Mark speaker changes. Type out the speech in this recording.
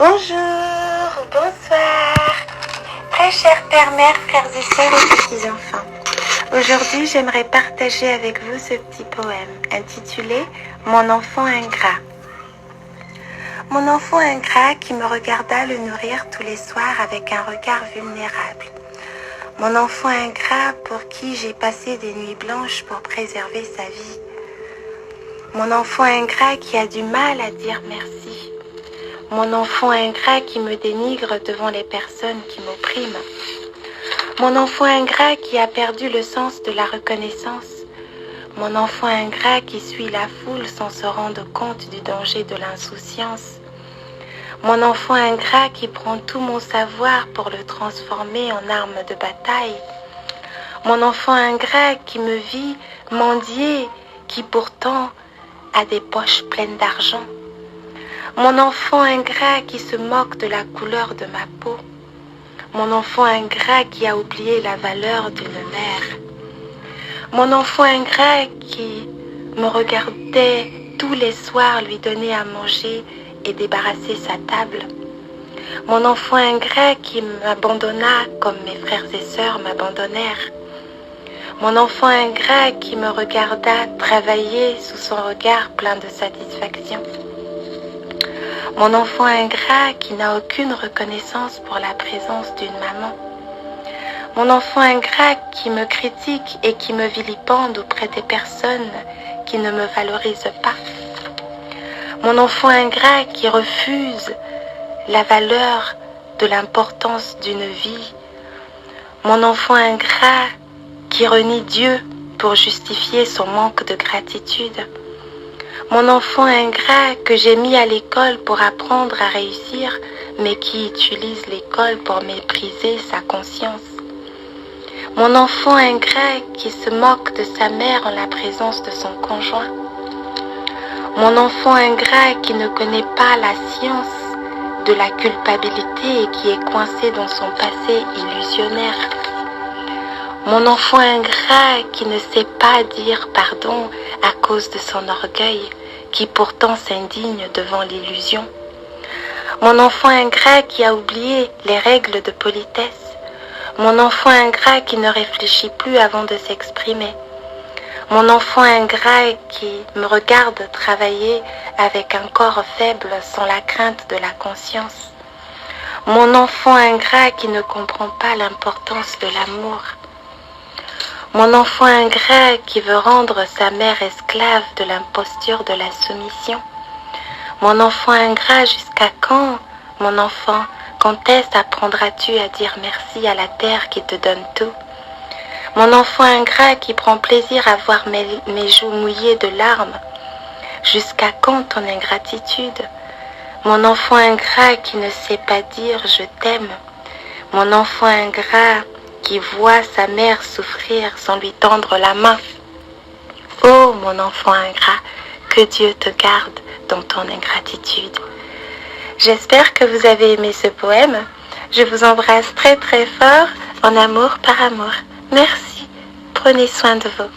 Speaker 1: Bonjour, bonsoir, très chers pères, mères, frères et sœurs et petits-enfants. Aujourd'hui, j'aimerais partager avec vous ce petit poème intitulé « Mon enfant ingrat ». Mon enfant ingrat qui me regarda le nourrir tous les soirs avec un regard vulnérable. Mon enfant ingrat pour qui j'ai passé des nuits blanches pour préserver sa vie. Mon enfant ingrat qui a du mal à dire merci. Mon enfant ingrat qui me dénigre devant les personnes qui m'oppriment. Mon enfant ingrat qui a perdu le sens de la reconnaissance. Mon enfant ingrat qui suit la foule sans se rendre compte du danger de l'insouciance. Mon enfant ingrat qui prend tout mon savoir pour le transformer en arme de bataille. Mon enfant ingrat qui me vit mendier, qui pourtant a des poches pleines d'argent. Mon enfant ingrat qui se moque de la couleur de ma peau. Mon enfant ingrat qui a oublié la valeur d'une mère. Mon enfant ingrat qui me regardait tous les soirs lui donner à manger et débarrasser sa table. Mon enfant ingrat qui m'abandonna comme mes frères et sœurs m'abandonnèrent. Mon enfant ingrat qui me regarda travailler sous son regard plein de satisfaction. Mon enfant ingrat qui n'a aucune reconnaissance pour la présence d'une maman. Mon enfant ingrat qui me critique et qui me vilipende auprès des personnes qui ne me valorisent pas. Mon enfant ingrat qui refuse la valeur de l'importance d'une vie. Mon enfant ingrat qui renie Dieu pour justifier son manque de gratitude. Mon enfant ingrat que j'ai mis à l'école pour apprendre à réussir, mais qui utilise l'école pour mépriser sa conscience. Mon enfant ingrat qui se moque de sa mère en la présence de son conjoint. Mon enfant ingrat qui ne connaît pas la science de la culpabilité et qui est coincé dans son passé illusionnaire. Mon enfant ingrat qui ne sait pas dire pardon à cause de son orgueil, qui pourtant s'indigne devant l'illusion. Mon enfant ingrat qui a oublié les règles de politesse. Mon enfant ingrat qui ne réfléchit plus avant de s'exprimer. Mon enfant ingrat qui me regarde travailler avec un corps faible sans la crainte de la conscience. Mon enfant ingrat qui ne comprend pas l'importance de l'amour. Mon enfant ingrat qui veut rendre sa mère esclave de l'imposture de la soumission. Mon enfant ingrat, jusqu'à quand, mon enfant, quand est-ce apprendras-tu à dire merci à la terre qui te donne tout? Mon enfant ingrat qui prend plaisir à voir mes joues mouillées de larmes. Jusqu'à quand ton ingratitude? Mon enfant ingrat qui ne sait pas dire je t'aime. Mon enfant ingrat qui voit sa mère souffrir sans lui tendre la main. Oh mon enfant ingrat, que Dieu te garde dans ton ingratitude. J'espère que vous avez aimé ce poème. Je vous embrasse très très fort, en amour par amour. Merci, prenez soin de vous.